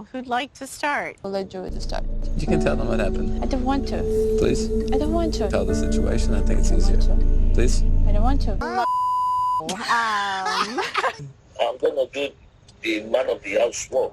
Who'd like to start? I'll let Joey to start. You can tell them what happened. I don't want to. Please. I don't want to. Tell the situation. I think it's easier. Please. I don't want to. I'm gonna do the man of the house work.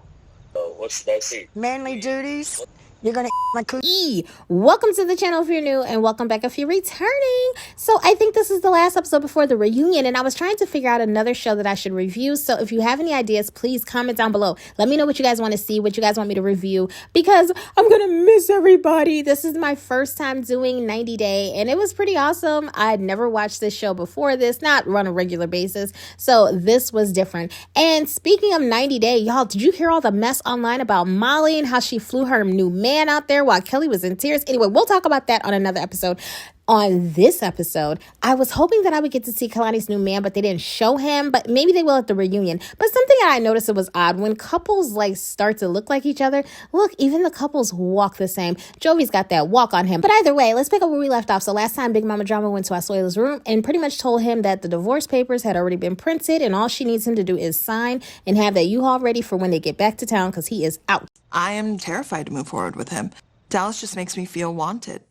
What should I say? Manly duties. You're gonna my coochie. Welcome to the channel if you're new, and welcome back if you're returning. So I think this is the last episode before the reunion, and I was trying to figure out another show that I should review. So if you have any ideas, please comment down below. Let me know what you guys want to see, what you guys want me to review, because I'm gonna miss everybody. This is my first time doing 90 Day, and it was pretty awesome. I'd never watched this show before this, not on a regular basis, so this was different. And speaking of 90 Day, y'all, did you hear all the mess online about Molly and how she flew her new man out there while Kelly was in tears? Anyway, we'll talk about that on another episode. On this episode, I was hoping that I would get to see Kalani's new man, but they didn't show him, but maybe they will at the reunion. But something that I noticed, it was odd when couples like start to look like each other. Look, even the couples walk the same. Jovi's got that walk on him. But either way, let's pick up where we left off. So last time Big Mama Drama went to Asuelu's room and pretty much told him that the divorce papers had already been printed and all she needs him to do is sign and have that U-Haul ready for when they get back to town because he is out. I am terrified to move forward with him. Dallas just makes me feel wanted.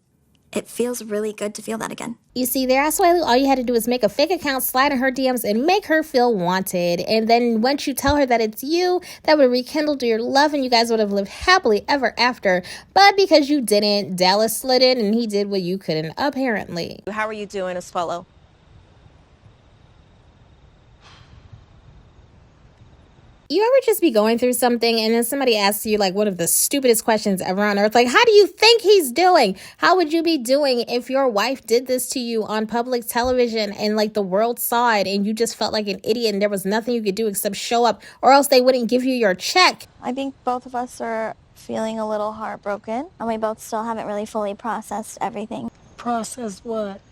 It feels really good to feel that again. You see there, Asuelu, all you had to do is make a fake account, slide in her DMs, and make her feel wanted. And then once you tell her that it's you, that would rekindle your love and you guys would have lived happily ever after. But because you didn't, Dallas slid in and he did what you couldn't, apparently. How are you doing, Asuelu? You ever just be going through something and then somebody asks you like one of the stupidest questions ever on earth? Like, how do you think he's doing? How would you be doing if your wife did this to you on public television and like the world saw it and you just felt like an idiot and there was nothing you could do except show up or else they wouldn't give you your check? I think both of us are feeling a little heartbroken, and we both still haven't really fully processed everything. Process what?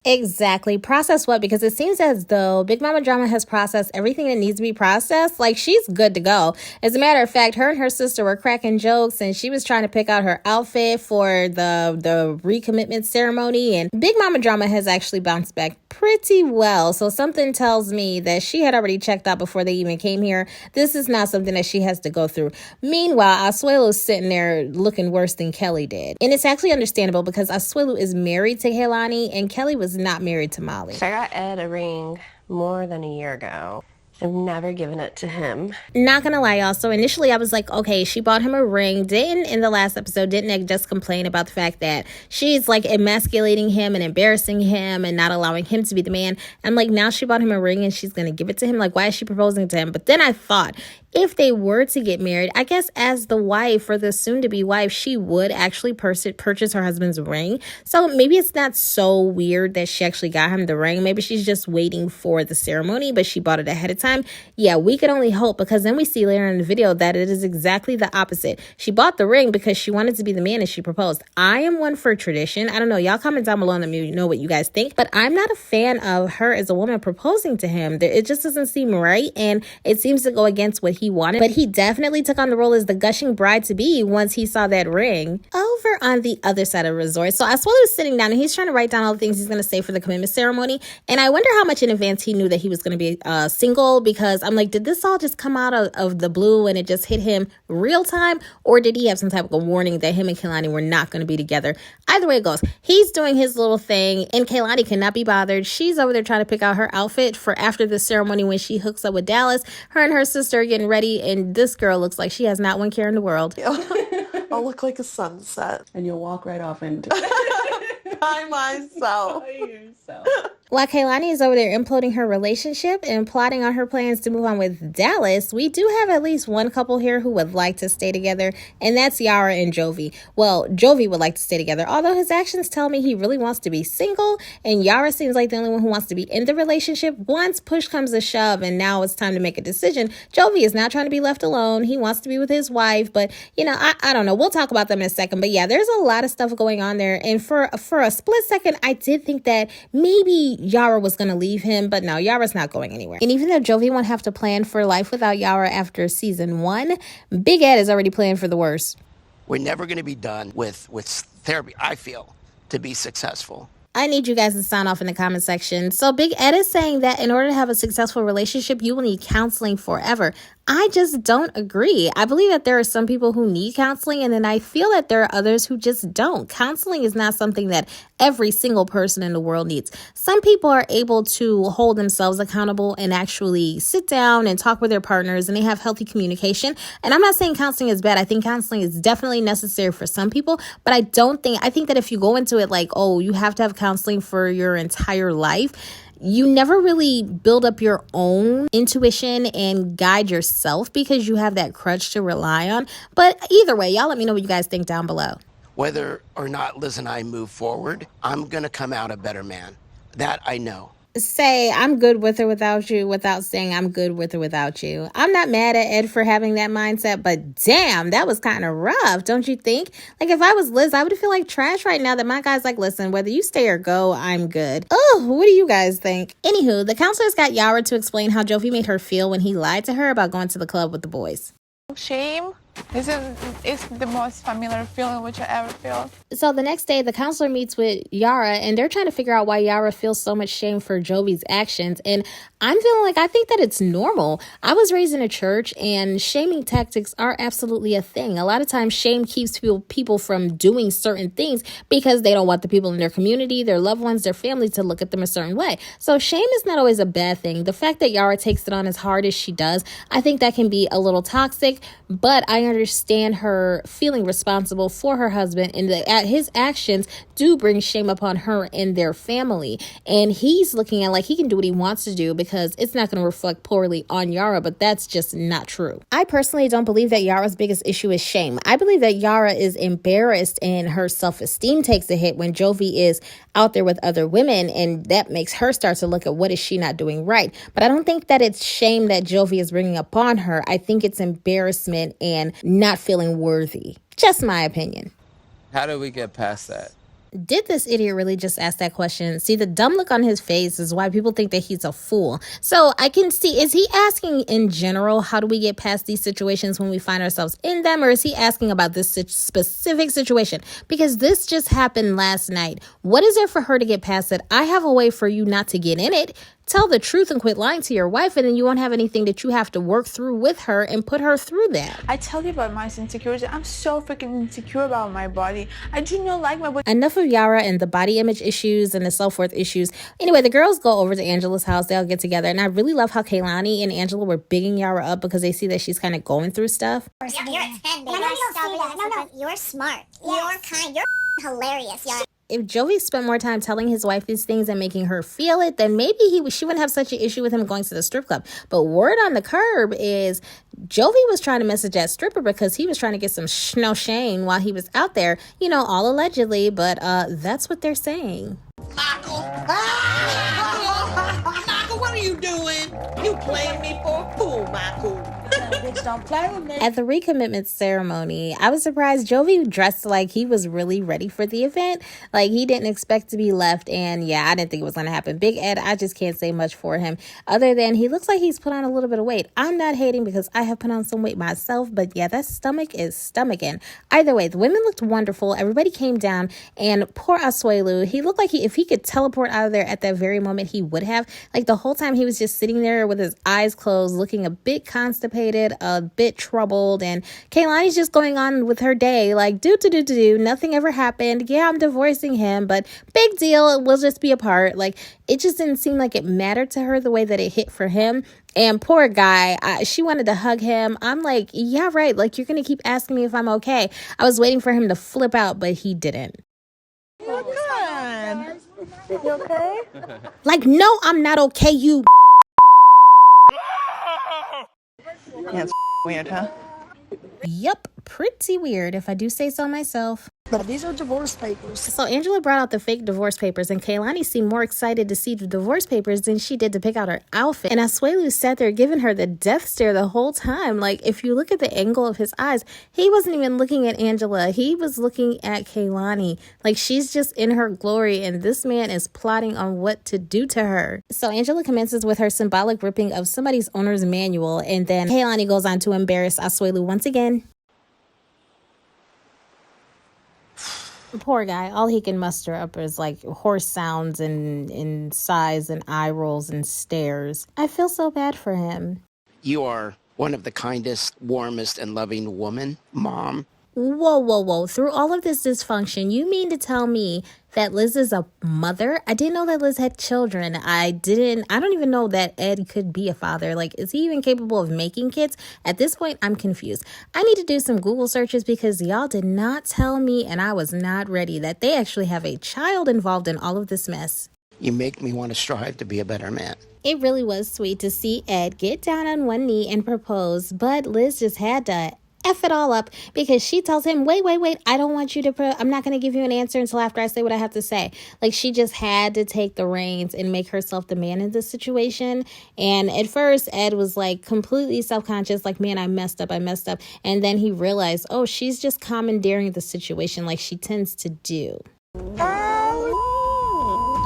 Exactly. Process what? Because it seems as though Big Mama Drama has processed everything that needs to be processed. Like, she's good to go. As a matter of fact, her and her sister were cracking jokes and she was trying to pick out her outfit for the recommitment ceremony. And Big Mama Drama has actually bounced back pretty well. So something tells me that she had already checked out before they even came here. This is not something that she has to go through. Meanwhile, Asuelu's sitting there looking worse than Kelly did. And it's actually understandable because Asuelu is married to Kalani and Kelly was not married to Molly. I got Ed a ring more than a year ago. I've never given it to him. Not gonna lie, y'all. So initially I was like, okay, she bought him a ring. Didn't in the last episode, didn't just complain about the fact that she's like emasculating him and embarrassing him and not allowing him to be the man. I'm like, now she bought him a ring and she's gonna give it to him. Like, why is she proposing to him? But then I thought, if they were to get married, I guess as the wife or the soon-to-be wife, she would actually purchase her husband's ring. So maybe it's not so weird that she actually got him the ring. Maybe she's just waiting for the ceremony, but she bought it ahead of time. Yeah, we could only hope, because then we see later in the video that it is exactly the opposite. She bought the ring because she wanted to be the man and she proposed. I am one for tradition. I don't know. Y'all comment down below and let me know what you guys think. But I'm not a fan of her as a woman proposing to him. It just doesn't seem right. And it seems to go against what he wanted. But he definitely took on the role as the gushing bride-to-be once he saw that ring. Over on the other side of the resort, so Asuelu is sitting down and he's trying to write down all the things he's going to say for the commitment ceremony. And I wonder how much in advance he knew that he was going to be single, because I'm like, did this all just come out of the blue and it just hit him real time? Or did he have some type of a warning that him and Kalani were not going to be together? Either way it goes, he's doing his little thing and Kalani cannot be bothered. She's over there trying to pick out her outfit for after the ceremony when she hooks up with Dallas. Her and her sister are getting ready and this girl looks like she has not one care in the world. I'll look like a sunset. And you'll walk right off into By myself. While Kalani is over there imploding her relationship and plotting on her plans to move on with Dallas, we do have at least one couple here who would like to stay together, and that's Yara and Jovi. Well, Jovi would like to stay together, although his actions tell me he really wants to be single, and Yara seems like the only one who wants to be in the relationship. Once push comes to shove and now it's time to make a decision, Jovi is not trying to be left alone. He wants to be with his wife, but you know, I don't know. We'll talk about them in a second, but yeah, there's a lot of stuff going on there, and for a split second, I did think that maybe Yara was going to leave him, but no, Yara's not going anywhere. And even though Jovi won't have to plan for life without Yara after season 1, Big Ed is already planning for the worst. We're never going to be done with therapy, I feel, to be successful. I need you guys to sign off in the comment section. So Big Ed is saying that in order to have a successful relationship, you will need counseling forever. I just don't agree. I believe that there are some people who need counseling, and then I feel that there are others who just don't. Counseling is not something that every single person in the world needs. Some people are able to hold themselves accountable and actually sit down and talk with their partners, and they have healthy communication. And I'm not saying counseling is bad. I think counseling is definitely necessary for some people, but I think that if you go into it like, oh, you have to have counseling for your entire life, you never really build up your own intuition and guide yourself because you have that crutch to rely on. But either way, y'all let me know what you guys think down below. Whether or not Liz and I move forward, I'm going to come out a better man. That I know. Say I'm good with or without you without saying I'm good with or without you. I'm not mad at Ed for having that mindset, but damn, that was kind of rough, don't you think? Like, if I was Liz, I would feel like trash right now that my guy's like, listen, whether you stay or go, I'm good. Oh, what do you guys think? Anywho, the counselors got Yara to explain how Jovi made her feel when he lied to her about going to the club with the boys. Shame is the most familiar feeling which I ever feel. So the next day, the counselor meets with Yara, and they're trying to figure out why Yara feels so much shame for Jovi's actions. And I'm feeling like I think that it's normal. I was raised in a church, and shaming tactics are absolutely a thing. A lot of times, shame keeps people from doing certain things because they don't want the people in their community, their loved ones, their family to look at them a certain way. So shame is not always a bad thing. The fact that Yara takes it on as hard as she does, I think that can be a little toxic, but I understand her feeling responsible for her husband, and that his actions do bring shame upon her and their family. And he's looking at like he can do what he wants to do because it's not going to reflect poorly on Yara, but that's just not true. I personally don't believe that Yara's biggest issue is shame. I believe that Yara is embarrassed and her self-esteem takes a hit when Jovi is out there with other women, and that makes her start to look at what is she not doing right. But I don't think that it's shame that Jovi is bringing upon her. I think it's embarrassment and not feeling worthy. Just my opinion. How do we get past that? Did this idiot really just ask that question? See, the dumb look on his face is why people think that he's a fool. So I can see, is he asking in general, how do we get past these situations when we find ourselves in them? Or is he asking about this specific situation? Because this just happened last night. What is there for her to get past it? I have a way for you not to get in it. Tell the truth and quit lying to your wife, and then you won't have anything that you have to work through with her and put her through that. I tell you about my insecurity. I'm so freaking insecure about my body. I do not like my body. Enough of Yara and the body image issues and the self-worth issues. Anyway, the girls go over to Angela's house. They all get together, and I really love how Kalani and Angela were bigging Yara up because they see that she's kind of going through stuff. You're a 10, baby. No, you're smart. You're kind. You're hilarious. You're If Jovi spent more time telling his wife these things and making her feel it, then maybe she wouldn't have such an issue with him going to the strip club. But word on the curb is Jovi was trying to message that stripper because he was trying to get some shane while he was out there, all allegedly, but that's what they're saying. Michael, what are you doing? You playing me for a fool, Michael. Bitch, don't play with me. At the recommitment ceremony, I was surprised Jovi dressed like he was really ready for the event. Like, he didn't expect to be left, and yeah, I didn't think it was going to happen. Big Ed, I just can't say much for him other than he looks like he's put on a little bit of weight. I'm not hating because I have put on some weight myself, but yeah, that stomach is stomaching. Either way, the women looked wonderful. Everybody came down, and poor Asuelu, he looked like if he could teleport out of there at that very moment, he would have. Like, the whole time he was just sitting there with his eyes closed, looking a bit constipated, a bit troubled, and Kalani's just going on with her day like do nothing ever happened. Yeah, I'm divorcing him, but big deal, we'll just be apart. Like, it just didn't seem like it mattered to her the way that it hit for him. And poor guy, she wanted to hug him. I'm like, yeah, right, like, you're gonna keep asking me if I'm okay. I was waiting for him to flip out, but he didn't. You're good. You okay? Like, no, I'm not okay, you. Yeah, it's weird, huh? Yep, pretty weird if I do say so myself. But these are divorce papers. So Angela brought out the fake divorce papers, and Kalani seemed more excited to see the divorce papers than she did to pick out her outfit. And Asuelu sat there giving her the death stare the whole time. Like, if you look at the angle of his eyes, he wasn't even looking at Angela. He was looking at Kalani. Like, she's just in her glory, and this man is plotting on what to do to her. So Angela commences with her symbolic ripping of somebody's owner's manual, and then Kalani goes on to embarrass Asuelu once again. Poor guy, all he can muster up is like horse sounds and sighs and eye rolls and stares. I feel so bad for him. You are one of the kindest, warmest, and loving woman, mom. Whoa, whoa, whoa. Through all of this dysfunction, you mean to tell me that Liz is a mother? I didn't know that Liz had children. I don't even know that Ed could be a father. Like, is he even capable of making kids? At this point, I'm confused. I need to do some Google searches because y'all did not tell me, and I was not ready, that they actually have a child involved in all of this mess. You make me want to strive to be a better man. It really was sweet to see Ed get down on one knee and propose, but Liz just had to F it all up because she tells him, wait, I don't want you to, I'm not going to give you an answer until after I say what I have to say. Like, she just had to take the reins and make herself the man in this situation. And at first, Ed was like completely self-conscious, like, man, I messed up. And then he realized, oh, she's just commandeering the situation like she tends to do.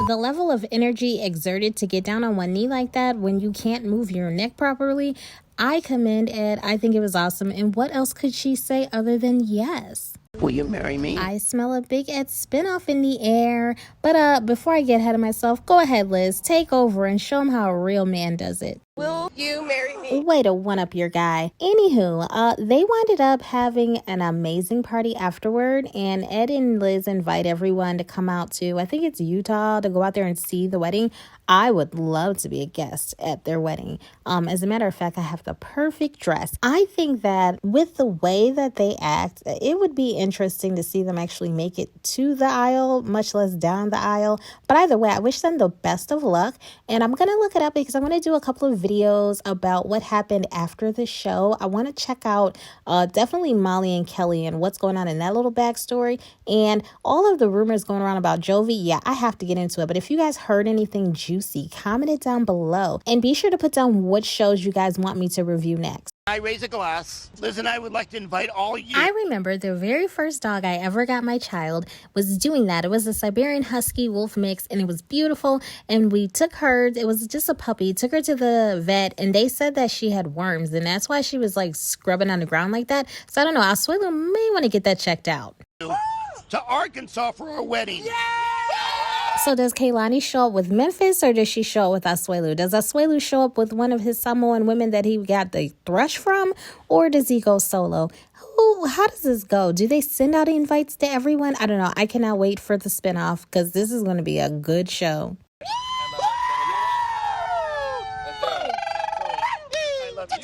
The level of energy exerted to get down on one knee like that when you can't move your neck properly, I commend Ed. I think it was awesome. And what else could she say other than yes? Will you marry me? I smell a big Ed spinoff in the air. But before I get ahead of myself, go ahead, Liz. Take over and show him how a real man does it. Will you marry me? Way to one-up your guy. Anywho, they winded up having an amazing party afterward, and Ed and Liz invite everyone to come out to, I think it's Utah, to go out there and see the wedding. I would love to be a guest at their wedding. As a matter of fact, I have the perfect dress. I think that with the way that they act, it would be interesting to see them actually make it to the aisle, much less down the aisle. But either way, I wish them the best of luck. And I'm going to look it up because I'm going to do a couple of videos about what happened after the show. I want to check out definitely Molly and Kelly and what's going on in that little backstory. And all of the rumors going around about Jovi, yeah, I have to get into it. But if you guys heard anything juicy, comment it down below. And be sure to put down what shows you guys want me to review next. I raise a glass. Liz and I would like to invite all you. I remember the very first dog I ever got my child was doing that. It was a Siberian Husky Wolf mix, and it was beautiful. And we took her, it was just a puppy, took her to the vet, and they said that she had worms, and that's why she was like scrubbing on the ground like that. So I don't know, Asuelu may want to get that checked out. To Arkansas for our wedding. Yeah! So does Kalani show up with Memphis or does she show up with Asuelu? Does Asuelu show up with one of his Samoan women that he got the thrush from, or does he go solo? How does this go? Do they send out invites to everyone? I don't know. I cannot wait for the spinoff because this is going to be a good show.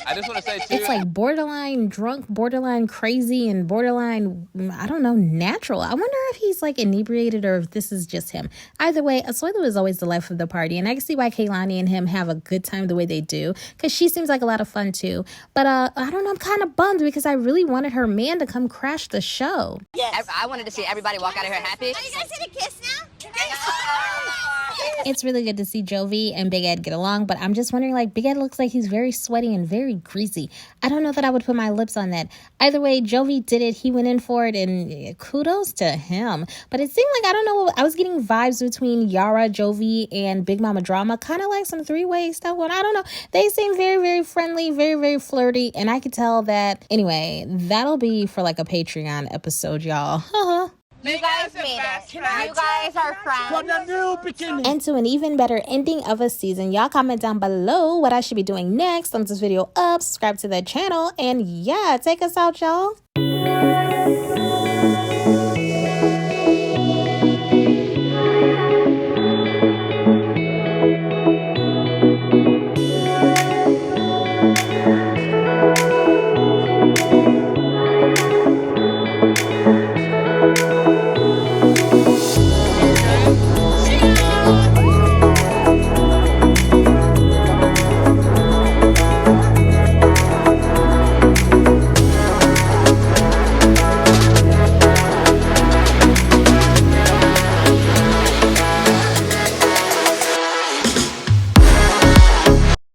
I just want to say, too, It's like borderline drunk, borderline crazy, and borderline, I don't know, natural. I wonder if he's like inebriated or if this is just him. Either way, Asuelu is always the life of the party, and I can see why Kalani and him have a good time the way they do, because she seems like a lot of fun too. But I don't know, I'm kind of bummed because I really wanted her man to come crash the show. Yes. I wanted to see everybody walk out of here happy. Are you guys gonna kiss now? It's really good to see Jovi and Big Ed get along, but I'm just wondering, like, Big Ed looks like he's very sweaty and very greasy. I don't know that I would put my lips on that. Either way, Jovi did it. He went in for it, and kudos to him. But it seemed like, I don't know, I was getting vibes between Yara, Jovi, and Big Mama Drama, kind of like some three-way stuff. Well, I don't know. They seem very, very friendly, very, very flirty, and I could tell that. Anyway, that'll be for like a Patreon episode, y'all. You guys made it. You guys are friends. And to an even better ending of a season, y'all comment down below what I should be doing next. Thumbs this video up, subscribe to the channel, and yeah, take us out, y'all.